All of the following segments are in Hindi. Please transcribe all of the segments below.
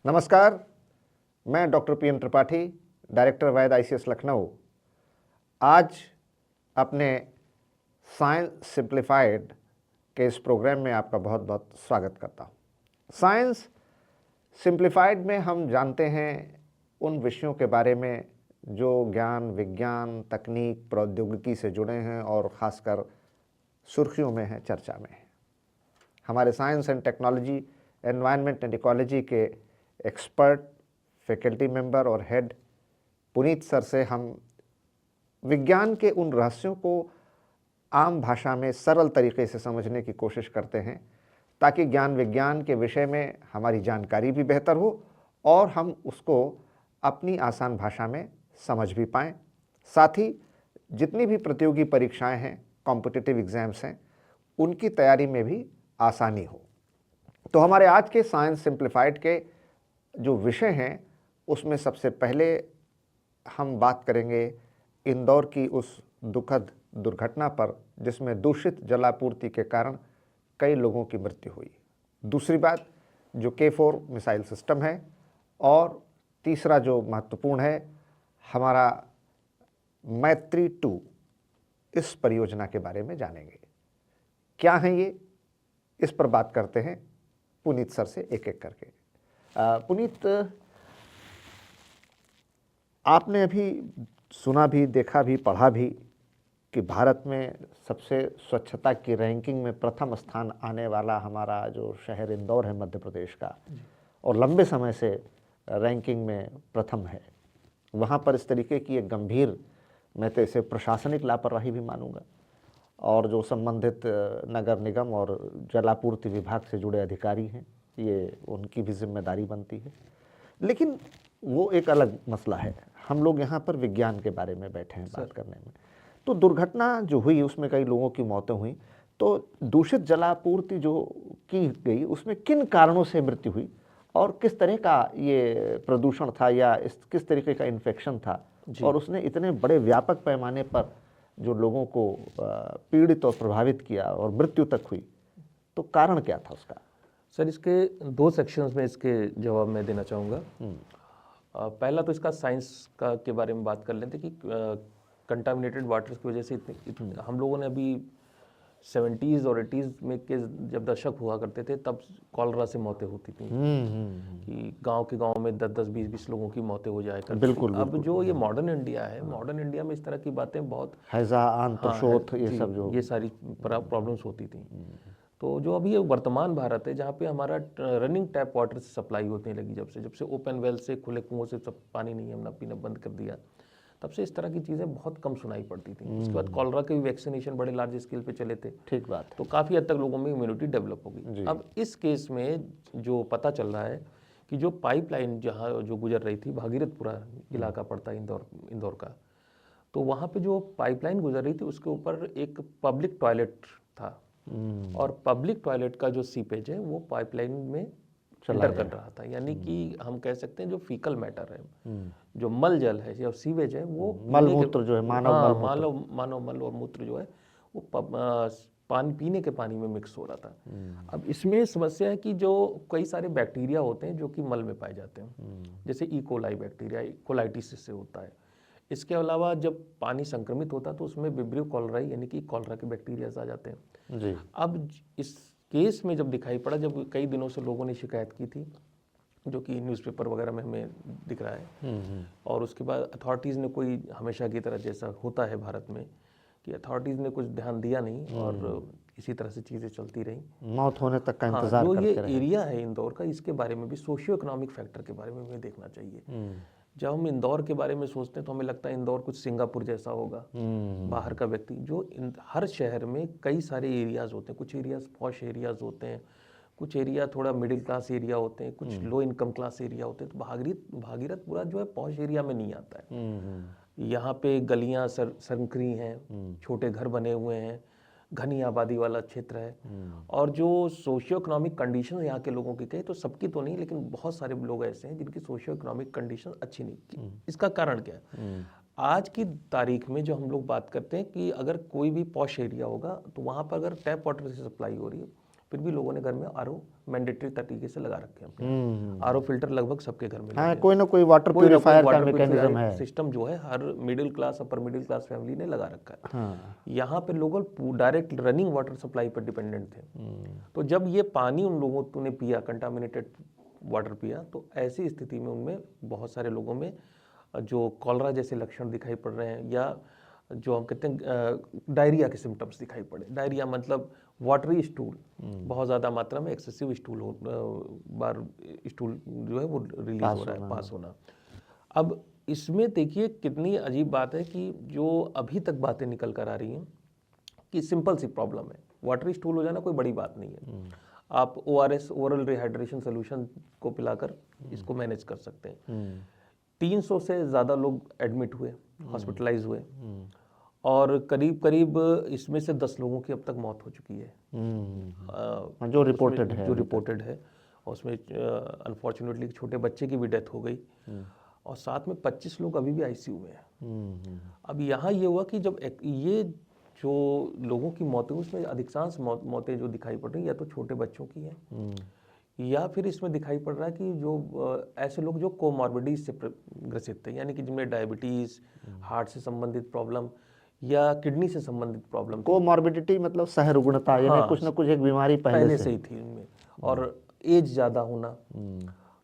नमस्कार, मैं doctor P M Tripathi, director वैद ICS लखनऊ। आज अपने साइंस सिंप्लीफाइड के इस प्रोग्राम में आपका बहुत बहुत स्वागत करता हूँ। साइंस सिंप्लीफाइड में हम जानते हैं उन विषयों के बारे में जो ज्ञान, विज्ञान, तकनीक, प्रौद्योगिकी से जुड़े हैं और ख़ासकर सुर्खियों में हैं, चर्चा में हैं। हमारे science and technology, environment and ecology के एक्सपर्ट, फैकल्टी मेंबर और हेड पुनीत सर से हम विज्ञान के उन रहस्यों को आम भाषा में सरल तरीके से समझने की कोशिश करते हैं, ताकि ज्ञान विज्ञान के विषय में हमारी जानकारी भी बेहतर हो और हम उसको अपनी आसान भाषा में समझ भी पाएँ। साथ ही जितनी भी प्रतियोगी परीक्षाएं हैं, कॉम्पिटिटिव एग्ज़ाम्स हैं, उनकी तैयारी में भी आसानी हो। तो हमारे आज के साइंस सिंप्लीफाइड के जो विषय हैं उसमें सबसे पहले हम बात करेंगे इंदौर की उस दुखद दुर्घटना पर जिसमें दूषित जलापूर्ति के कारण कई लोगों की मृत्यु हुई। दूसरी बात जो K4 मिसाइल सिस्टम है, और तीसरा जो महत्वपूर्ण है हमारा मैत्री-2, इस परियोजना के बारे में जानेंगे। क्या है ये, इस पर बात करते हैं पुनीत सर से एक एक करके। पुनीत, आपने अभी सुना भी, देखा भी, पढ़ा भी कि भारत में सबसे स्वच्छता की रैंकिंग में प्रथम स्थान आने वाला हमारा जो शहर इंदौर है मध्य प्रदेश का, और लंबे समय से रैंकिंग में प्रथम है, वहाँ पर इस तरीके की एक गंभीर, मैं तो इसे प्रशासनिक लापरवाही भी मानूंगा, और जो संबंधित नगर निगम और जलापूर्ति विभाग से जुड़े अधिकारी हैं, ये उनकी भी जिम्मेदारी बनती है। लेकिन वो एक अलग मसला है। हम लोग यहाँ पर विज्ञान के बारे में बैठे हैं बात करने में। तो दुर्घटना जो हुई उसमें कई लोगों की मौतें हुई, तो दूषित जलापूर्ति जो की गई उसमें किन कारणों से मृत्यु हुई और किस तरह का ये प्रदूषण था या किस तरीके का इन्फेक्शन था, और उसने इतने बड़े व्यापक पैमाने पर जो लोगों को पीड़ित और प्रभावित किया और मृत्यु तक हुई, तो कारण क्या था उसका? सर, इसके दो सेक्शंस में इसके जवाब मैं देना चाहूँगा। पहला तो इसका साइंस का के बारे में बात कर लेते कि कंटामिनेटेड वाटर्स की वजह से हम लोगों ने अभी 70s और 80s में के जब दशक हुआ करते थे तब कॉलरा से मौतें होती थी कि गांव के गांव में 10-10, 20-20 लोगों की मौतें हो जाए करती। बिल्कुल, अब जो ये मॉडर्न इंडिया है, मॉडर्न इंडिया में इस तरह की बातें बहुत हैजा, आंत्रशोथ, ये सब जो ये सारी प्रॉब्लम्स होती थी। तो जो अभी ये वर्तमान भारत है जहाँ पे हमारा रनिंग टैप वाटर से सप्लाई होने लगी, जब से ओपन वेल से, खुले कुओं से सब पानी नहीं हमने पीना बंद कर दिया, तब से इस तरह की चीज़ें बहुत कम सुनाई पड़ती थी। उसके बाद कॉलरा के भी वैक्सीनेशन बड़े लार्ज स्केल पे चले थे। ठीक बात है। तो काफ़ी हद तक लोगों में इम्यूनिटी डेवलप हो गई। अब इस केस में जो पता चल रहा है कि जो पाइपलाइन जहाँ जो गुजर रही थी, भागीरथपुरा इलाका पड़ता है इंदौर का, तो वहाँ पे जो पाइपलाइन गुजर रही थी उसके ऊपर एक पब्लिक टॉयलेट था, और पब्लिक टॉयलेट का जो सीपेज है वो पाइपलाइन में एंटर कर रहा था। यानी कि हम कह सकते हैं जो फीकल मैटर है, जो मल जल है या सीवेज है, वो मल मूत्र जो है, मानव मल और मूत्र जो है वो पानी पीने के पानी में मिक्स हो रहा था। अब इसमें समस्या है कि जो कई सारे बैक्टीरिया होते हैं जो कि मल में पाए जाते हैं, जैसे कोलाई बैक्टीरिया, कोलाइटिस से होता है। इसके अलावा जब पानी संक्रमित होता है तो उसमें विब्रियो कॉलराई यानी कि कॉलरा के बैक्टीरियाज आ जाते हैं जी। अब इस केस में जब दिखाई पड़ा, जब कई दिनों से लोगों ने शिकायत की थी, जो कि न्यूज़पेपर वगैरह में हमें दिख रहा है, और उसके बाद अथॉरिटीज़ ने कोई, हमेशा की तरह जैसा होता है भारत में, कि अथॉरिटीज़ ने कुछ ध्यान दिया नहीं और इसी तरह से चीज़ें चलती रही, मौत होने तक का इंतजार जो ये करते रहे। एरिया है इंदौर का, इसके बारे में भी सोशियो इकोनॉमिक फैक्टर के बारे में भी देखना चाहिए। जब हम इंदौर के बारे में सोचते हैं तो हमें लगता है इंदौर कुछ सिंगापुर जैसा होगा, बाहर का व्यक्ति। जो हर शहर में कई सारे एरियाज होते हैं, कुछ एरियाज पॉश एरियाज होते हैं, कुछ एरिया थोड़ा मिडिल क्लास एरिया होते हैं, कुछ लो इनकम क्लास एरिया होते हैं। तो भागीरथपुरा जो है पॉश एरिया में नहीं आता है। यहाँ पे गलियाँ संकरी हैं, छोटे घर बने हुए हैं, घनी आबादी वाला क्षेत्र है, और जो सोशियो इकोनॉमिक कंडीशन यहाँ के लोगों की कहे तो सबकी तो नहीं, लेकिन बहुत सारे लोग ऐसे हैं जिनकी सोशियो इकोनॉमिक कंडीशन अच्छी नहीं। इसका कारण क्या है? आज की तारीख में जो हम लोग बात करते हैं कि अगर कोई भी पॉश एरिया होगा तो वहाँ पर अगर टैप वाटर से सप्लाई हो रही है, फिर भी लोगों ने घर में आरओ मैंडेटरी तरीके से लगा रखे हैं। आरओ फिल्टर लगभग सबके घर में लगे हाँ, हैं। कोई ना कोई वाटर कोई ना कोई प्यूरिफायर का वाटर मैकेनिज्म प्यूरिफायर है। सिस्टम जो है हर middle class upper middle class family ने लगा रखा है। हाँ। यहाँ पे लोग डायरेक्ट रनिंग वाटर सप्लाई पर डिपेंडेंट थे। तो जब ये पानी उन लोगों ने पिया, कंटामिनेटेड वाटर पिया, तो ऐसी स्थिति में उनमें बहुत सारे लोगों में जो कॉलरा जैसे लक्षण दिखाई पड़ रहे हैं, या जो हम कहते हैं डायरिया के सिम्टम्स दिखाई पड़े। डायरिया मतलब वाटरी स्टूल, बहुत ज़्यादा मात्रा में एक्सेसिव स्टूल बार स्टूल जो है वो रिलीज हो रहा है, पास होना। अब इसमें देखिए कितनी अजीब बात है कि जो अभी तक बातें निकल कर आ रही हैं कि सिंपल सी प्रॉब्लम है, वाटरी स्टूल हो जाना कोई बड़ी बात नहीं है। आप ORS ओरल रिहाइड्रेशन सोल्यूशन को पिलाकर इसको मैनेज कर सकते हैं। 300 से ज़्यादा लोग एडमिट हुए, हॉस्पिटलाइज हुए, और करीब करीब इसमें से 10 लोगों की अब तक मौत हो चुकी है जो रिपोर्टेड है। जो रिपोर्टेड है। और उसमें अनफॉर्चुनेटली छोटे बच्चे की भी डेथ हो गई, और साथ में 25 लोग अभी भी ICU में हैं। अब यहाँ ये हुआ कि जब ये जो लोगों की मौतें, उसमें अधिकांश मौतें जो दिखाई पड़ रही हैं या तो छोटे बच्चों की हैं, या फिर इसमें दिखाई पड़ रहा है कि जो ऐसे लोग जो कोमॉर्बिडीज से ग्रसित थे, यानी कि जिनमें डायबिटीज़, हार्ट से संबंधित प्रॉब्लम या किडनी से संबंधित प्रॉब्लम। कोमॉर्बिडिटी मतलब सहरुग्णता, यानी कुछ ना कुछ एक बीमारी पहले से ही थी उनमें, और एज ज़्यादा होना।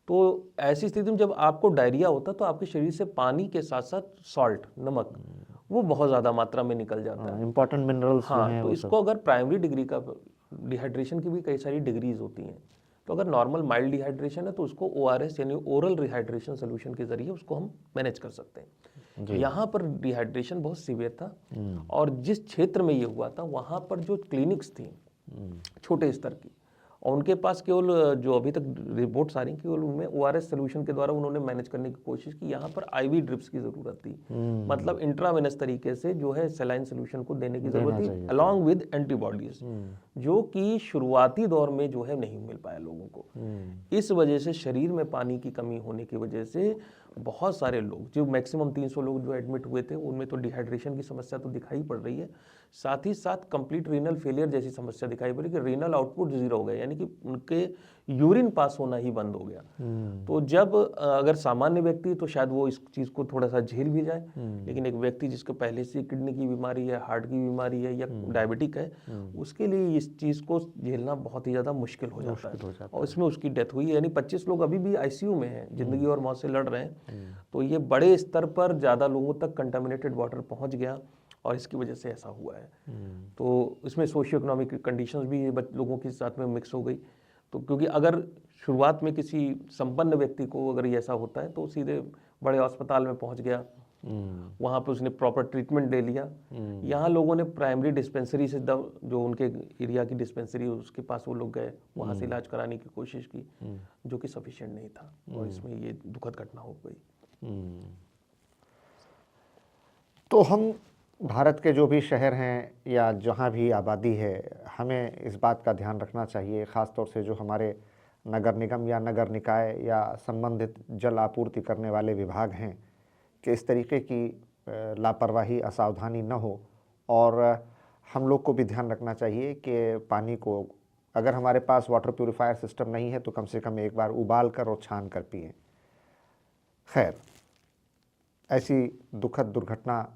तो ऐसी स्थिति में जब आपको डायरिया होता है तो आपके शरीर से पानी के साथ साथ सॉल्ट, नमक, वो बहुत ज़्यादा मात्रा में निकल जाता है, इंपॉर्टेंट मिनरल्स। हाँ, तो इसको अगर प्राइमरी डिग्री का, डिहाइड्रेशन की भी कई सारी डिग्रीज होती हैं, तो अगर नॉर्मल माइल्ड डिहाइड्रेशन है तो उसको ORS यानी ओरल रिहाइड्रेशन सोल्यूशन के जरिए उसको हम मैनेज कर सकते हैं। यहाँ पर डिहाइड्रेशन बहुत सीवियर था, और जिस क्षेत्र में ये हुआ था वहाँ पर जो क्लिनिक्स थी छोटे स्तर की, और उनके पास केवल जो अभी तक रिपोर्ट्स आ रही केवल उनमें ORS सोल्यूशन के द्वारा उन्होंने मैनेज करने की कोशिश की। यहाँ पर IV ड्रिप्स की ज़रूरत थी, मतलब इंट्रावेनस तरीके से जो है सलाइन सोल्यूशन को देने की ज़रूरत थी, अलॉन्ग विद एंटीबॉडीज, जो कि शुरुआती दौर में जो है नहीं मिल पाया लोगों को। इस वजह से शरीर में पानी की कमी होने की वजह से बहुत सारे लोग, जो मैक्सिमम 300 लोग जो एडमिट हुए थे, उनमें तो डिहाइड्रेशन की समस्या तो दिखाई पड़ रही है, साथ ही साथ कंप्लीट रीनल फेलियर जैसी समस्या दिखाई पड़ी कि रीनल आउटपुट 0 हो गया, यानी कि उनके यूरिन पास होना ही बंद हो गया। तो जब अगर सामान्य व्यक्ति तो शायद वो इस चीज़ को थोड़ा सा झेल भी जाए, लेकिन एक व्यक्ति जिसको पहले से किडनी की बीमारी है, हार्ट की बीमारी है या डायबिटिक है, उसके लिए इस चीज़ को झेलना बहुत ही ज़्यादा मुश्किल हो जाता है। और इसमें उसकी डेथ हुई, यानी 25 लोग अभी भी ICU में हैं, जिंदगी और मौत से लड़ रहे हैं। तो ये बड़े स्तर पर ज़्यादा लोगों तक कंटामिनेटेड वाटर पहुँच गया, और इसकी वजह से ऐसा हुआ है। तो इसमें सोशियो इकोनॉमिक कंडीशंस भी लोगों के साथ में मिक्स हो गई। तो क्योंकि अगर शुरुआत में किसी संपन्न व्यक्ति को अगर ये ऐसा होता है तो सीधे बड़े अस्पताल में पहुंच गया, वहाँ पे उसने प्रॉपर ट्रीटमेंट ले लिया। यहाँ लोगों ने प्राइमरी डिस्पेंसरी से जो उनके एरिया की डिस्पेंसरी उसके पास वो लोग गए, वहाँ से इलाज कराने की कोशिश की, जो कि सफिशिएंट नहीं था, और इसमें ये दुखद घटना हो गई। तो हम भारत के जो भी शहर हैं या जहाँ भी आबादी है, हमें इस बात का ध्यान रखना चाहिए, ख़ास तौर से जो हमारे नगर निगम या नगर निकाय या संबंधित जल आपूर्ति करने वाले विभाग हैं, कि इस तरीके की लापरवाही, असावधानी न हो। और हम लोग को भी ध्यान रखना चाहिए कि पानी को, अगर हमारे पास वाटर प्यूरिफायर सिस्टम नहीं है तो कम से कम एक बार उबाल कर और छान कर पिएं। खैर, ऐसी दुखद दुर्घटना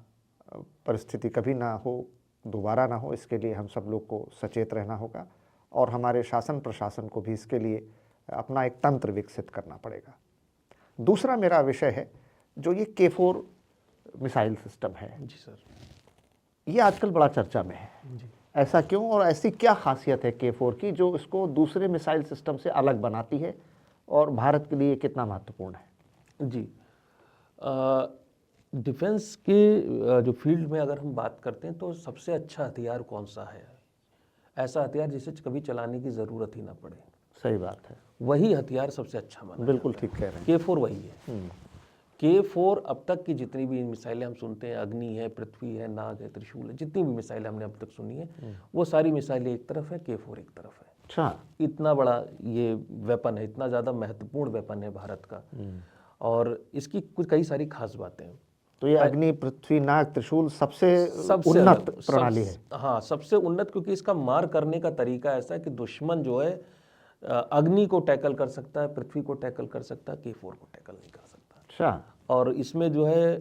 परिस्थिति कभी ना हो, दोबारा ना हो, इसके लिए हम सब लोग को सचेत रहना होगा, और हमारे शासन प्रशासन को भी इसके लिए अपना एक तंत्र विकसित करना पड़ेगा। दूसरा मेरा विषय है जो ये K4 मिसाइल सिस्टम है। जी सर, ये आजकल बड़ा चर्चा में है जी। ऐसा क्यों, और ऐसी क्या खासियत है K4 की जो इसको दूसरे मिसाइल सिस्टम से अलग बनाती है, और भारत के लिए कितना महत्वपूर्ण है? जी, डिफेंस के जो फील्ड में अगर हम बात करते हैं तो सबसे अच्छा हथियार कौन सा है? ऐसा हथियार जिसे कभी चलाने की ज़रूरत ही ना पड़े। सही बात है, वही हथियार सबसे अच्छा माना। बिल्कुल ठीक कह रहे हैं। K4 वही है। K4 अब तक की जितनी भी मिसाइलें हम सुनते हैं, अग्नि है, पृथ्वी है, नाग है, त्रिशूल है, जितनी भी मिसाइलें हमने अब तक सुनी है, वो सारी मिसाइलें एक तरफ है, K4 एक तरफ है। अच्छा, इतना बड़ा ये वेपन है, इतना ज़्यादा महत्वपूर्ण वेपन है भारत का, और इसकी कुछ कई सारी खास बातें हैं। तो ये अग्नि, पृथ्वी, नाग, त्रिशूल सबसे उन्नत प्रणाली है। हाँ, सबसे उन्नत, क्योंकि इसका मार करने का तरीका ऐसा है कि दुश्मन जो है अग्नि को टैकल कर सकता है, पृथ्वी को टैकल कर सकता है, K4 को टैकल नहीं कर सकता। अच्छा, और इसमें जो है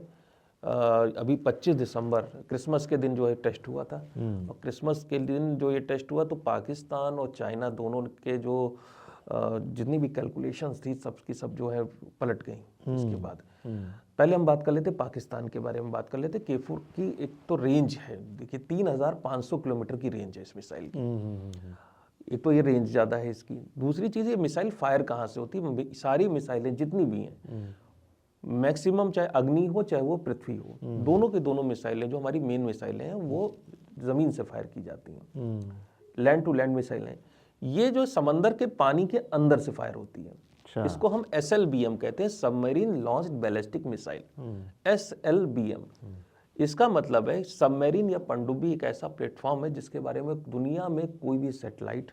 अभी 25 दिसंबर क्रिसमस के दिन जो है टेस्ट हुआ था, और क्रिसमस के दिन जो ये टेस्ट हुआ तो पाकिस्तान और चाइना दोनों के जो जितनी भी कैलकुलेशंस थी सब की सब जो है पलट गई। इसके बाद पहले हम बात कर लेते पाकिस्तान के बारे में, बात कर लेते K4 की। एक तो रेंज है, देखिए 3500 किलोमीटर की रेंज है इस मिसाइल की। एक तो ये रेंज ज़्यादा है इसकी। दूसरी चीज़, ये मिसाइल फायर कहाँ से होती है? सारी मिसाइलें जितनी भी हैं मैक्सिमम, चाहे अग्नि हो चाहे वो पृथ्वी हो, दोनों की दोनों मिसाइलें जो हमारी मेन मिसाइलें हैं वो ज़मीन से फायर की जाती हैं, लैंड टू लैंड मिसाइलें। ये जो समंदर के पानी के अंदर से फायर होती है, अच्छा, इसको हम SLBM कहते हैं, submarine launched ballistic missile, SLBM। इसका मतलब है सबमरीन या पनडुब्बी एक ऐसा प्लेटफॉर्म है जिसके बारे में दुनिया में कोई भी सैटेलाइट,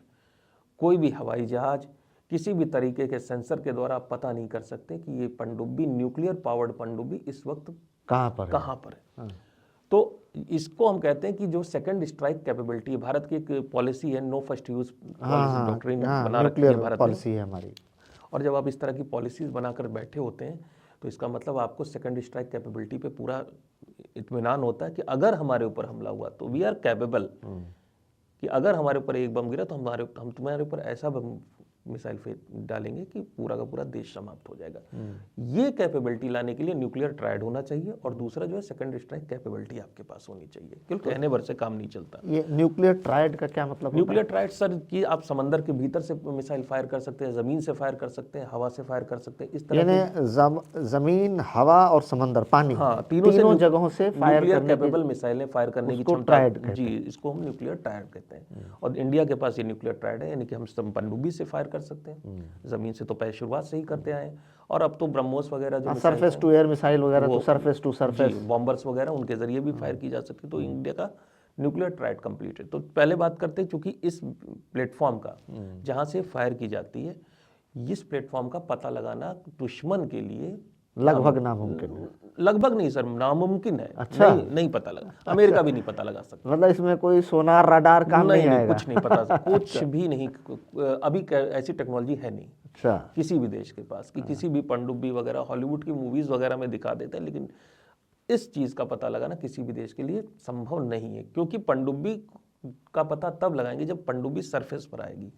कोई भी हवाई जहाज, किसी भी तरीके के सेंसर के द्वारा आप पता नहीं कर सकते कि ये पनडुब्बी, न्यूक्लियर पावर्ड पनडुब्बी इस वक्त कहाँ पर है? तो इसको हम कहते हैं कि जो सेकंड स्ट्राइक कैपेबिलिटी है, भारत की एक पॉलिसी है, नो फर्स्ट यूज डॉक्ट्रिन बना रखी है भारत पॉलिसी है हमारी। और जब आप इस तरह की पॉलिसीज बनाकर बैठे होते हैं तो इसका मतलब आपको सेकंड स्ट्राइक कैपेबिलिटी पे पूरा इत्मीनान होता है कि अगर हमारे ऊपर हमला हुआ तो वी आर कैपेबल, कि अगर हमारे ऊपर एक बम गिरा तो हम तुम्हारे ऊपर ऐसा बम मिसाइल फेंक डालेंगे कि पूरा का पूरा देश समाप्त हो जाएगा। ये कैपेबिलिटी लाने के लिए न्यूक्लियर ट्रायड होना चाहिए, और दूसरा जो है सेकंड स्ट्राइक कैपेबिलिटी आपके पास होनी चाहिए, क्योंकि कहने भर से काम नहीं चलता। ये न्यूक्लियर ट्रायड का क्या मतलब? न्यूक्लियर ट्रायड सर कि आप समंदर के भीतर से मिसाइल फायर कर सकते हैं, जमीन से फायर कर सकते हैं, हवा से फायर कर सकते हैं, इस तरह यानी जमीन, हवा और समंदर, पानी, हाँ, तीनों जगहों से फायर न्यूक्लियर करने कैपेबल मिसाइलें फायर करने की क्षमता, जी, इसको हम न्यूक्लियर ट्रायड कहते हैं। और इंडिया के पास ये न्यूक्लियर ट्रायड है, यानी कि हम पनडुब्बी से फायर कर सकते हैं, जमीन से तो पहले शुरुआत से ही करते आए, और अब तो ब्रह्मोस वगैरह जो सरफेस टू एयर मिसाइल वगैरह, तो सरफेस टू सरफेस बॉम्बर्स वगैरह उनके जरिए भी फायर की जा सकती है। तो इंडिया का न्यूक्लियर ट्रायड कंप्लीट है। तो पहले बात करते हैं, चूंकि इस प्लेटफॉर्म का जहां से फायर की जाती है, इस प्लेटफॉर्म का पता लगाना दुश्मन के लिए लगभग नामुमकिन है। लगभग नहीं सर, नामुमकिन है। अच्छा, नहीं पता लगा, अमेरिका भी नहीं पता लगा सकता। मतलब इसमें कोई सोनार रडार काम नहीं आएगा? कुछ नहीं पता, कुछ भी नहीं, अभी ऐसी टेक्नोलॉजी है नहीं अच्छा, किसी भी देश के पास कि किसी भी पनडुब्बी वगैरह, हॉलीवुड की मूवीज वगैरह में दिखा देते हैं, लेकिन इस चीज का पता लगाना किसी भी देश के लिए संभव नहीं है, क्योंकि पनडुब्बी का पता तब लगाएंगे जब पनडुब्बी सरफेस पर आएगी।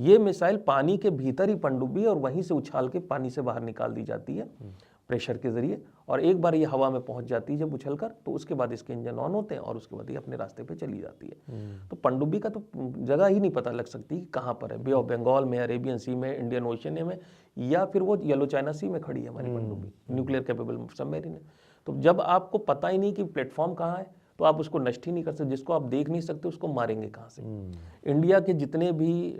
ये मिसाइल पानी के भीतर ही पनडुब्बी और वहीं से उछाल के पानी से बाहर निकाल दी जाती है प्रेशर के जरिए, और एक बार ये हवा में पहुंच जाती है जब उछलकर, तो उसके बाद इसके इंजन ऑन होते हैं और उसके बाद ये अपने रास्ते पे चली जाती है। तो पनडुब्बी का तो जगह ही नहीं पता लग सकती कि कहाँ पर है, बे ऑफ बंगाल में, अरेबियन सी में, इंडियन ओशन में, या फिर वो येलो चाइना सी में खड़ी है हमारी पनडुब्बी, न्यूक्लियर कैपेबल सबमरीन है। तो जब आपको पता ही नहीं कि प्लेटफॉर्म कहाँ है तो आप उसको नष्ट ही नहीं कर सकते। जिसको आप देख नहीं सकते उसको मारेंगे कहाँ से? इंडिया के जितने भी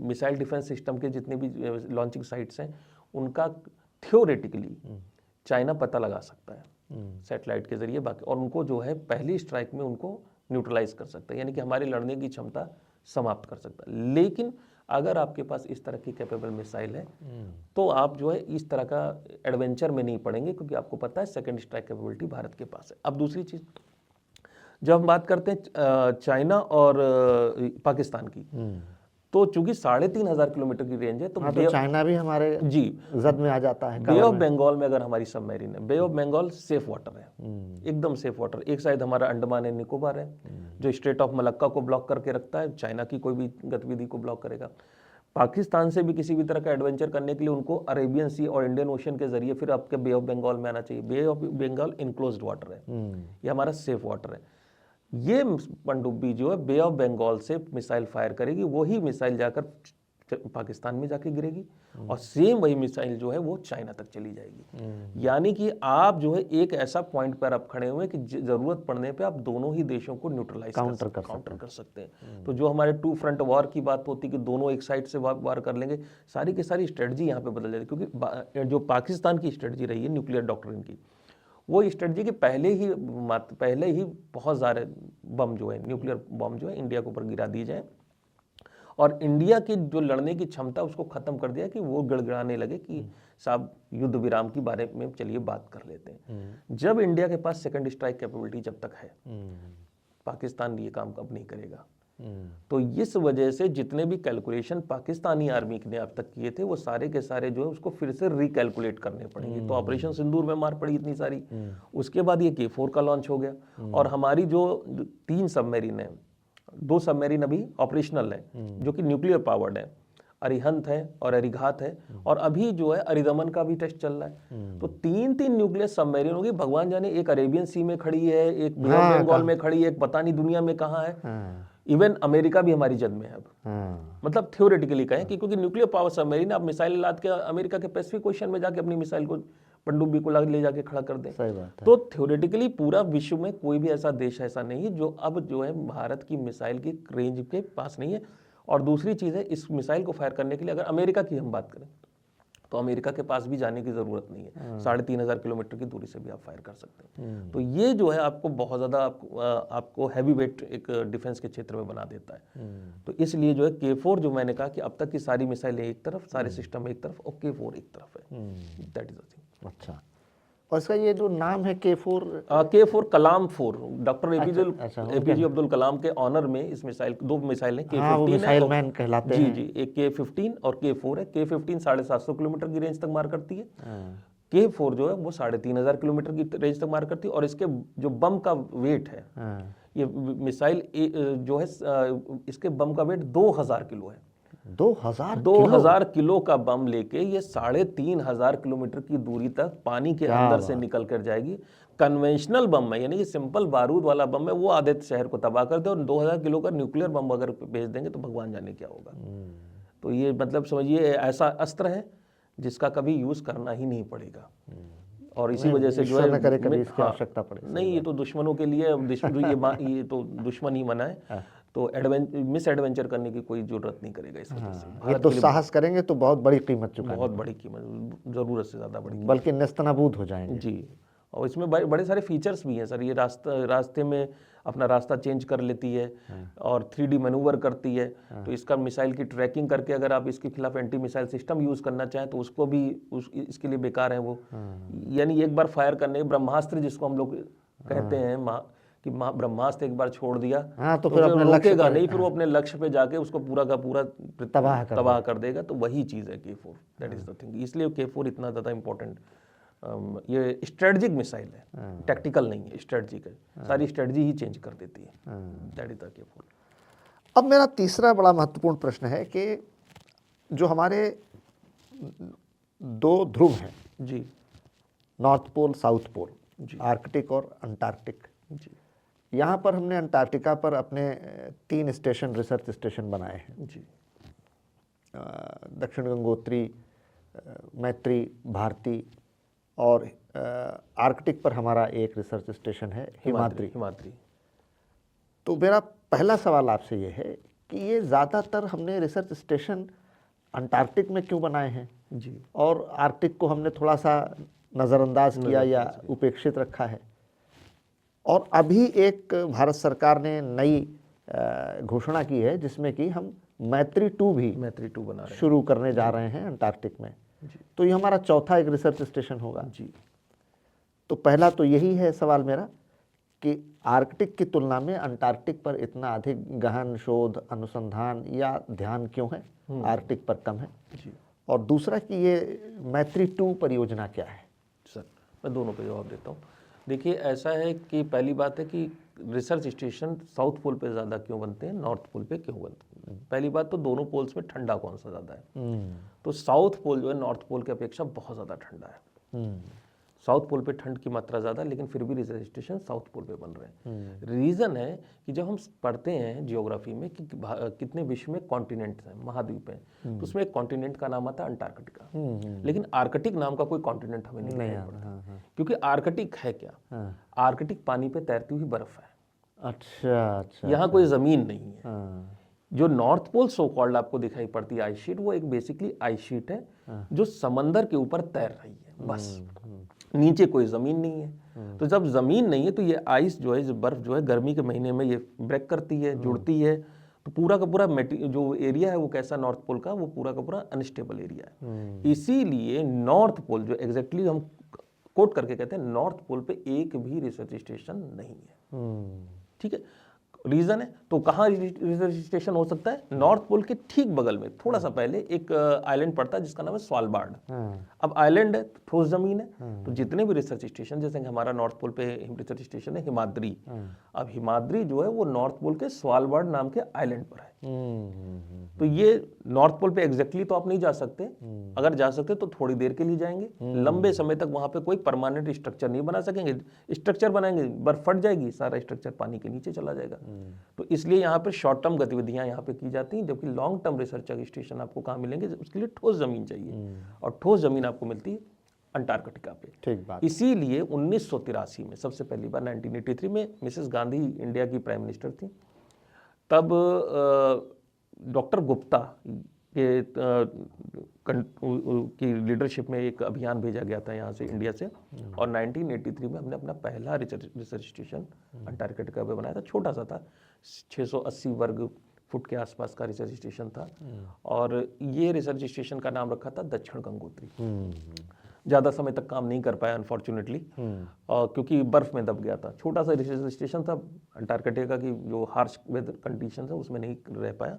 मिसाइल डिफेंस सिस्टम के जितने भी लॉन्चिंग साइट्स हैं, उनका थ्योरेटिकली चाइना पता लगा सकता है सैटेलाइट के जरिए, बाकी और उनको जो है पहली स्ट्राइक में उनको न्यूट्रलाइज कर सकता है, यानी कि हमारी लड़ने की क्षमता समाप्त कर सकता है। लेकिन अगर आपके पास इस तरह की कैपेबल मिसाइल है तो आप जो है इस तरह का एडवेंचर में नहीं पड़ेंगे, क्योंकि आपको पता है सेकंड स्ट्राइक कैपेबिलिटी भारत के पास है। अब दूसरी चीज, जब हम बात करते हैं चाइना और पाकिस्तान की, तो चूंकि 3500 किलोमीटर की रेंज है, तो चाइना भी हमारे जी जद में आ जाता है। बे ऑफ बंगाल में अगर हमारी सबमरीन है, बे ऑफ बंगाल सेफ वाटर है, एकदम सेफ वाटर। एक साइड हमारा अंडमान एंड निकोबार है जो स्ट्रेट ऑफ मलक्का को ब्लॉक करके रखता है, चाइना की कोई भी गतिविधि को ब्लॉक करेगा। पाकिस्तान से भी किसी भी तरह का एडवेंचर करने के लिए उनको अरेबियन सी और इंडियन ओशन के जरिए फिर आपके बे ऑफ बंगाल में आना चाहिए। बे ऑफ बंगाल इनक्लोज्ड वाटर है, ये हमारा सेफ वाटर है। ये पनडुब्बी जो है बे ऑफ बंगाल से मिसाइल फायर करेगी, वही मिसाइल जाकर पाकिस्तान में जाके गिरेगी, और सेम वही मिसाइल जो है वो चाइना तक चली जाएगी। यानी कि आप जो है एक ऐसा पॉइंट पर आप खड़े हुए कि जरूरत पड़ने पे आप दोनों ही देशों को न्यूट्रलाइज काउंटर कर सकते हैं। तो जो हमारे टू फ्रंट वॉर की बात होती है कि दोनों एक साइड से वार कर लेंगे, सारी की सारी स्ट्रेटजी यहाँ पे बदल जाती है। क्योंकि जो पाकिस्तान की स्ट्रेटजी रही है न्यूक्लियर डॉक्ट्रिन की, वो स्ट्रेटजी के पहले ही बहुत सारे बम जो है, न्यूक्लियर बम जो है इंडिया के ऊपर गिरा दिए जाए, और इंडिया की जो लड़ने की क्षमता उसको खत्म कर दिया कि वो गड़गड़ाने लगे कि साहब युद्ध विराम की बारे में चलिए बात कर लेते हैं। जब इंडिया के पास सेकंड स्ट्राइक कैपेबिलिटी जब तक है, पाकिस्तान ये काम अब नहीं करेगा, तो इस वजह से जितने भी कैलकुलेशन पाकिस्तानी आर्मी ने अब तक किए थे वो सारे के सारे जो है उसको फिर से रिकैलकुलेट करने पड़ेंगे। तो ऑपरेशन सिंदूर में मार पड़ी इतनी सारी, उसके बाद ये K4 का लॉन्च हो गया और हमारी जो 3 सबमरीन है, 2 सबमरीन अभी ऑपरेशनल है जो कि न्यूक्लियर पावर्ड है, अरिहंत है और अरिघात है, और अभी जो है अरिदमन का भी टेस्ट चल रहा है। तो 3 न्यूक्लियर सबमरीन होगी, भगवान जाने एक अरेबियन सी में खड़ी है, एक बे ऑफ बंगाल में खड़ी है, एक पता नहीं दुनिया में कहाँ है। इवन अमेरिका भी हमारी जद में है अब। मतलब थ्योरेटिकली कहें कि क्योंकि न्यूक्लियर पावर सबमरीन आप मिसाइल लाद के अमेरिका के पैसिफिक ओशन में जाके अपनी मिसाइल को पनडुब्बी को ले जाके खड़ा कर दें। सही बात है। तो थ्योरेटिकली पूरा विश्व में कोई भी ऐसा देश ऐसा नहीं है जो अब जो है भारत की मिसाइल की रेंज के पास नहीं है। और दूसरी चीज़ है, इस मिसाइल को फायर करने के लिए अगर अमेरिका की हम बात करें तो अमेरिका के पास भी जाने की ज़रूरत नहीं है, 3500 किलोमीटर की दूरी से भी आप फायर कर सकते हैं। तो ये जो है आपको बहुत ज़्यादा आपको हैवी वेट एक डिफेंस के क्षेत्र में बना देता है। तो इसलिए जो है K4 जो मैंने कहा कि अब तक की सारी मिसाइलें एक तरफ, सारे सिस्टम एक तरफ और K4 एक तरफ है। That is the thing. अच्छा, और इसका ये जो नाम है K4, K4 कलाम 4 डॉक्टर अच्छा, एपीजे अब्दुल कलाम के ऑनर में इस मिसाइल 2 मिसाइलें हाँ, वो K15 मिसाइल है मैन कहलाते जी हैं। जी, एक K15 और K4 है। K15 750 किलोमीटर की रेंज तक मार करती है, K4 जो है वो 3500 किलोमीटर की रेंज तक मार करती है। और इसके जो बम का वेट है, ये मिसाइल जो है इसके बम का वेट 2000 किलो है। 2000 किलो का बम लेके ये 3500 किलोमीटर की दूरी तक पानी के अंदर से निकल कर जाएगी। कन्वेंशनल बम है, यानी कि सिंपल बारूद वाला बम है, वो आधे शहर को तबाह कर दे, और 2000 किलो का न्यूक्लियर बम अगर भेज देंगे तो भगवान जाने क्या होगा। तो ये मतलब समझिए ऐसा अस्त्र है जिसका कभी यूज करना ही नहीं पड़ेगा। और इसी वजह से जो है करे कभी इसकी आवश्यकता पड़े। नहीं, ये तो दुश्मनों के लिए ये तो दुश्मन ही मना है। तो मिस एडवेंचर करने की कोई जरूरत नहीं करेगा इस वजह से। ये तो साहस करेंगे तो बहुत बड़ी कीमत चुकानी, बहुत बड़ी कीमत, जरूरत से ज़्यादा बड़ी, बल्कि नेस्तनाबूद हो जाएंगे जी। और इसमें बड़े सारे फीचर्स भी हैं सर। ये रास्ते में अपना रास्ता चेंज कर लेती है और 3D मैनूवर करती है। तो इसका मिसाइल की ट्रैकिंग करके अगर आप इसके खिलाफ एंटी मिसाइल सिस्टम यूज़ करना चाहें तो उसको भी इसके लिए बेकार है वो। यानी एक बार फायर करने, ब्रह्मास्त्र जिसको हम लोग कहते हैं कि ब्रह्मास्त्र एक बार छोड़ दिया तो फिर अपने रुकेगा नहीं, फिर वो अपने लक्ष्य पे जाके उसको पूरा का पूरा तबाह कर देगा। तो वही चीज़ है K4, that is the thing. इसलिए K4 इतना ज़्यादा इंपॉर्टेंट, ये स्ट्रेटजिक मिसाइल है, टैक्टिकल नहीं है, स्ट्रेटजिक है। सारी स्ट्रेटजी ही चेंज कर देती है। That is the K4। अब मेरा तीसरा बड़ा महत्वपूर्ण प्रश्न है कि जो हमारे 2 ध्रुव हैं जी, नॉर्थ पोल साउथ पोल, जी, आर्कटिक और अंटार्कटिक, जी, यहाँ पर हमने अंटार्कटिका पर अपने 3 स्टेशन, रिसर्च स्टेशन बनाए हैं। जी, दक्षिण गंगोत्री, मैत्री, भारती, और आर्कटिक पर हमारा एक रिसर्च स्टेशन है हिमाद्री। तो मेरा पहला सवाल आपसे ये है कि ये ज़्यादातर हमने रिसर्च स्टेशन अंटार्कटिक में क्यों बनाए हैं जी, और आर्कटिक को हमने थोड़ा सा नज़रअंदाज किया या उपेक्षित रखा है। और अभी एक भारत सरकार ने नई घोषणा की है जिसमें कि हम मैत्री 2 भी बना रहे हैं, शुरू करने जा रहे हैं अंटार्कटिक में। तो ये हमारा चौथा एक रिसर्च स्टेशन होगा जी। तो पहला तो यही है सवाल मेरा कि आर्कटिक की तुलना में अंटार्कटिक पर इतना अधिक गहन शोध, अनुसंधान या ध्यान क्यों है, आर्कटिक पर कम है जी। और दूसरा कि ये मैत्री 2 परियोजना क्या है। सर मैं दोनों पे जवाब देता हूँ। देखिए ऐसा है कि पहली बात है कि रिसर्च स्टेशन साउथ पोल पे ज़्यादा क्यों बनते हैं, नॉर्थ पोल पे क्यों बनते हैं। पहली बात तो दोनों पोल्स में ठंडा कौन सा ज़्यादा है, तो साउथ पोल जो है नॉर्थ पोल की अपेक्षा बहुत ज़्यादा ठंडा है। साउथ पोल पे ठंड की मात्रा ज़्यादा, लेकिन फिर भी रिसर्च स्टेशन साउथ पोल पे बन रहे हैं। रीज़न है कि जब हम पढ़ते हैं जियोग्राफी में कि कितने विश्व में कॉन्टिनेंट्स हैं, महाद्वीप हैं, तो उसमें एक कॉन्टिनेंट का नाम आता है अंटार्कटिका, लेकिन आर्कटिक नाम का कोई कॉन्टिनेंट हमें नहीं दिखाई पड़ता। क्योंकि आर्कटिक है क्या, आर्कटिक पानी पे तैरती हुई बर्फ है। अच्छा, यहाँ कोई ज़मीन नहीं है। जो नॉर्थ पोल सो कॉल्ड आपको दिखाई पड़ती है आइस शीट, वो एक बेसिकली आइस शीट है जो समंदर के ऊपर तैर रही है, बस नीचे कोई ज़मीन नहीं है। तो जब ज़मीन नहीं है तो ये आइस जो है, जो बर्फ जो है, गर्मी के महीने में ये ब्रेक करती है, जुड़ती है, तो पूरा का पूरा जो एरिया है वो कैसा नॉर्थ पोल का, वो पूरा का पूरा अनस्टेबल एरिया है। इसीलिए नॉर्थ पोल जो एग्जैक्टली हम कोट करके कहते हैं, नॉर्थ पोल पे एक भी रिसर्च स्टेशन नहीं है। ठीक है, रीजन है। तो कहाँ रिसर्च स्टेशन हो सकता है? नॉर्थ पोल के ठीक बगल में थोड़ा सा पहले एक आइलैंड पड़ता है जिसका नाम है स्वालबार्ड। अब आइलैंड है, ठोस जमीन है, तो जितने भी रिसर्च स्टेशन, जैसे कि हमारा नॉर्थ पोल पे रिसर्च स्टेशन है हिमाद्री। अब हिमाद्री जो है वो नॉर्थ पोल के स्वालबार्ड नाम के आइलैंड पर है। तो ये नॉर्थ पोल पे एग्जैक्टली तो आप नहीं जा सकते, अगर जा सकते तो थोड़ी देर के लिए जाएंगे, लंबे समय तक वहां पे कोई परमानेंट स्ट्रक्चर नहीं बना सकेंगे। स्ट्रक्चर बनाएंगे, बर्फ फट जाएगी, सारा स्ट्रक्चर पानी के नीचे चला जाएगा। तो इसलिए यहाँ पे शॉर्ट टर्म गतिविधियां यहाँ पे की जाती हैं, जबकि लॉन्ग टर्म रिसर्च स्टेशन आपको कहाँ मिलेंगे? उसके लिए ठोस जमीन चाहिए, और ठोस जमीन आपको मिलती है अंटार्कटिका पे। ठीक बात। इसीलिए 1983 में सबसे पहली बार 1983 में मिसेस गांधी इंडिया की प्राइम मिनिस्टर थी, तब डॉक्टर गुप्ता के की लीडरशिप में एक अभियान भेजा गया था यहाँ से, इंडिया से, और 1983 में हमने अपना पहला रिसर्च स्टेशन अंटार्कटिका पे बनाया था। छोटा सा था, 680 वर्ग फुट के आसपास का रिसर्च स्टेशन था, और ये रिसर्च स्टेशन का नाम रखा था दक्षिण गंगोत्री। ज़्यादा समय तक काम नहीं कर पाया अनफॉर्चुनेटली, क्योंकि बर्फ में दब गया था। छोटा सा रिसर्च स्टेशन था, अंटार्कटिका की जो हार्श वेदर कंडीशन है उसमें नहीं रह पाया,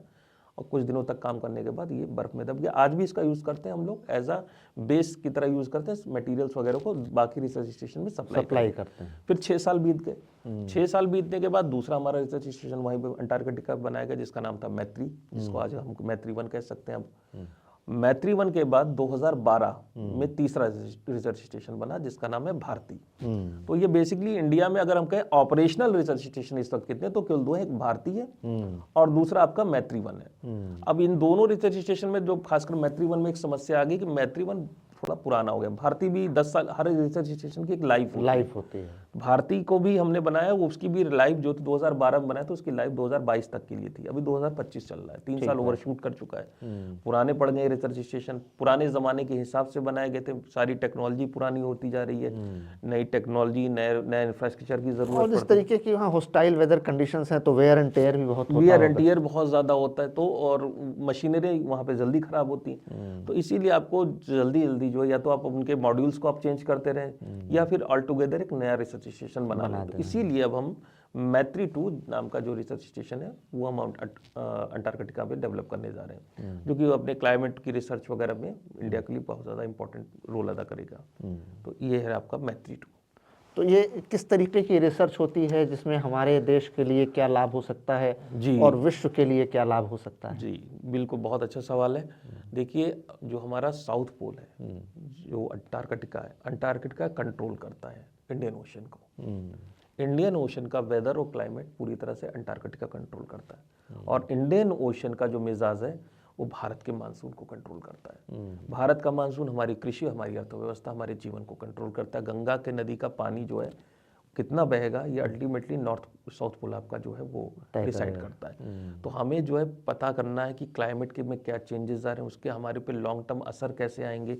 और कुछ दिनों तक काम करने के बाद ये बर्फ में दब गया। आज भी इसका यूज़ करते हैं हम लोग, एज अ बेस की तरह यूज़ करते हैं, मटेरियल्स वगैरह को बाकी रिसर्च स्टेशन में सप्लाई करते हैं। फिर 6 साल बीत गए। 6 साल बीतने के बाद दूसरा हमारा रिसर्च स्टेशन वहीं पर अंटार्कटिका बनाया गया, जिसका नाम था मैत्री, जिसको आज हम मैत्री 1 कह सकते हैं। अब मैत्री 1 के बाद 2012 में तीसरा रिसर्च स्टेशन बना, जिसका नाम है भारती। तो ये बेसिकली इंडिया में अगर हम कहें ऑपरेशनल रिसर्च स्टेशन इस वक्त कितने, तो केवल 2 है, एक भारती है और दूसरा आपका मैत्री 1 है। अब इन दोनों रिसर्च स्टेशन में जो खासकर मैत्री 1 में एक समस्या आ गई कि मैत्री 1 थोड़ा पुराना हो गया। भारती भी 10 साल, हर रिसर्च स्टेशन की एक लाइफ होती है। भारती को भी हमने बनाया, वो उसकी भी लाइफ जो 2012 में बनाया तो उसकी लाइफ 2022 तक के लिए थी, अभी 2025 चल रहा है, 3 साल ओवरशूट कर चुका है। पुराने पड़ गए रिसर्च स्टेशन, पुराने जमाने के हिसाब से बनाए गए थे, सारी टेक्नोलॉजी पुरानी होती जा रही है, नई टेक्नोलॉजी, नए इंफ्रास्ट्रक्चर की जरूरत और जिस तरीके की वहाँ हॉस्टाइल वेदर कंडीशंस हैं, तो वेयर एंड टेयर भी बहुत होता है। वेयर एंड टेयर बहुत ज्यादा होता है, तो और मशीनरी वहाँ पे जल्दी खराब होती है। तो इसीलिए आपको जल्दी जो या तो आप उनके मॉड्यूल्स को आप चेंज करते रहें, या फिर ऑल टुगेदर एक नया रिसर्च स्टेशन बना लें। तो इसीलिए अब हम मैत्री 2 नाम का जो रिसर्च स्टेशन है वो हम अंटार्कटिका पे डेवलप करने जा रहे हैं, जो कि अपने क्लाइमेट की रिसर्च वगैरह में इंडिया के लिए बहुत ज़्यादा इंपॉर्टेंट रोल अदा करेगा। तो ये है आपका मैत्री 2। तो ये किस तरीके की रिसर्च होती है, जिसमें हमारे देश के लिए क्या लाभ हो सकता है जी, और विश्व के लिए क्या लाभ हो सकता है? जी बिल्कुल, बहुत अच्छा सवाल है। देखिए, जो हमारा साउथ पोल है, जो अंटार्कटिका है, अंटार्कटिका कंट्रोल करता है इंडियन ओशन को। इंडियन ओशन का वेदर और क्लाइमेट पूरी तरह से अंटार्कटिका कंट्रोल करता है, और इंडियन ओशन का जो मिजाज है वो भारत के मानसून को कंट्रोल करता है। भारत का मानसून हमारी कृषि, हमारी अर्थव्यवस्था, हमारे जीवन को कंट्रोल करता है। गंगा के नदी का पानी जो है कितना बहेगा, ये अल्टीमेटली नॉर्थ साउथ पोल आपका जो है वो डिसाइड करता है। तो हमें जो है पता करना है कि क्लाइमेट के में क्या चेंजेस आ रहे हैं, उसके हमारे पे लॉन्ग टर्म असर कैसे आएंगे।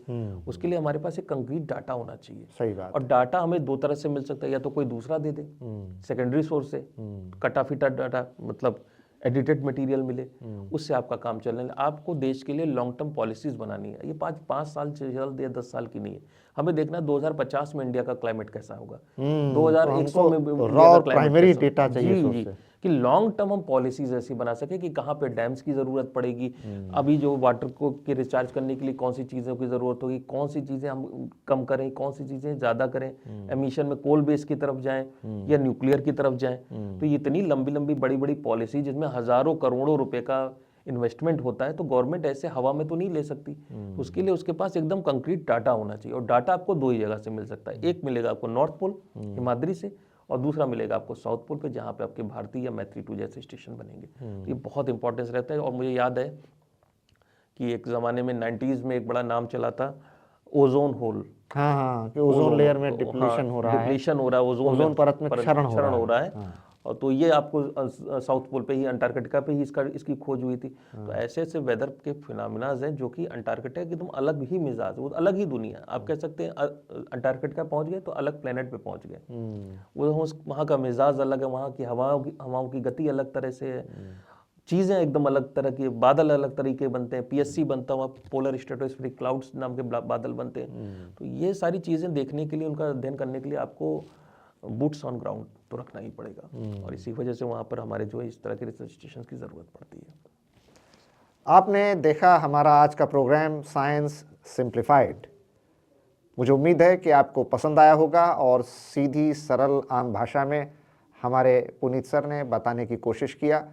उसके लिए हमारे पास एक कंक्रीट डाटा होना चाहिए। सही बात। और डाटा हमें 2 तरह से मिल सकता है, या तो कोई दूसरा दे दे सेकेंडरी सोर्स से, कटा फिटा डाटा, मतलब एडिटेड मटेरियल मिले, उससे आपका काम चलने लगे। आपको देश के लिए लॉन्ग टर्म पॉलिसीज बनानी है, ये 5 साल से जल्द या 10 साल की नहीं है। हमें देखना है 2050 में इंडिया का क्लाइमेट कैसा होगा, 2100 में इंडिया का प्राइमरी डेटा चाहिए जी, कि लॉन्ग टर्म हम पॉलिसीज ऐसी बना सके कि कहाँ पे डैम्स की ज़रूरत पड़ेगी, अभी जो वाटर को के रिचार्ज करने के लिए कौन सी चीज़ों की ज़रूरत होगी, कौन सी चीज़ें हम कम करें, कौन सी चीज़ें ज़्यादा करें, एमिशन में कोल बेस की तरफ जाएं या न्यूक्लियर की तरफ जाएं। तो ये इतनी लंबी लंबी बड़ी बड़ी पॉलिसी जिसमें हज़ारों करोड़ों रुपए का इन्वेस्टमेंट होता है, तो गवर्नमेंट ऐसे हवा में तो नहीं ले सकती। उसके लिए उसके पास एकदम कंक्रीट डाटा होना चाहिए, और डाटा आपको 2 ही जगह से मिल सकता है। एक मिलेगा आपको नॉर्थ पोल हिमाद्री से, और दूसरा मिलेगा आपको साउथ पोल पे, जहाँ पे आपके भारती या मैत्री 2 जैसे स्टेशन बनेंगे। तो ये बहुत इंपॉर्टेंस रहता है। और मुझे याद है कि एक ज़माने में 90s में एक बड़ा नाम चला था ओजोन होल। हाँ, कि ओजोन लेयर में डिप्लीशन हो रहा है, ओजोन परत में क्षरण हो रहा है। और तो ये आपको साउथ पोल पे ही, अंटार्कटिका पे ही इसकी खोज हुई थी। तो ऐसे ऐसे वेदर के फिनोमिनाज हैं जो कि अंटार्कटिका की एकदम अलग ही मिजाज, वो अलग ही दुनिया। आप कह सकते हैं अंटार्कटिका पहुंच गए तो अलग प्लेनेट पे पहुंच गए। वो वहाँ का मिजाज अलग है, वहाँ की हवाओं की गति अलग तरह से है, चीज़ें एकदम अलग तरह की, बादल अलग तरीके बनते हैं, PSC बनता है, पोलर स्ट्रेटोस्फेरिक क्लाउड्स नाम के बादल बनते हैं। तो ये सारी चीज़ें देखने के लिए, उनका अध्ययन करने के लिए आपको बूट्स ऑन ग्राउंड तो रखना ही पड़ेगा, और इसी वजह से वहाँ पर हमारे जो है इस तरह के रिसर्च स्टेशन की ज़रूरत पड़ती है। आपने देखा हमारा आज का प्रोग्राम साइंस सिंप्लीफाइड। मुझे उम्मीद है कि आपको पसंद आया होगा और सीधी सरल आम भाषा में हमारे पुनीत सर ने बताने की कोशिश किया,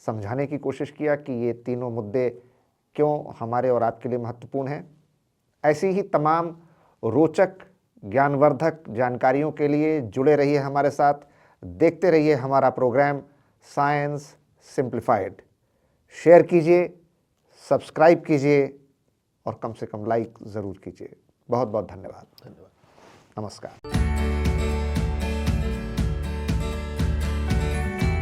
समझाने की कोशिश किया कि ये तीनों मुद्दे क्यों हमारे और आपके लिए महत्वपूर्ण हैं। ऐसी ही तमाम रोचक ज्ञानवर्धक जानकारियों के लिए जुड़े रहिए हमारे साथ, देखते रहिए हमारा प्रोग्राम साइंस सिंप्लीफाइड। शेयर कीजिए, सब्सक्राइब कीजिए और कम से कम लाइक ज़रूर कीजिए। बहुत बहुत धन्यवाद। धन्यवाद। नमस्कार।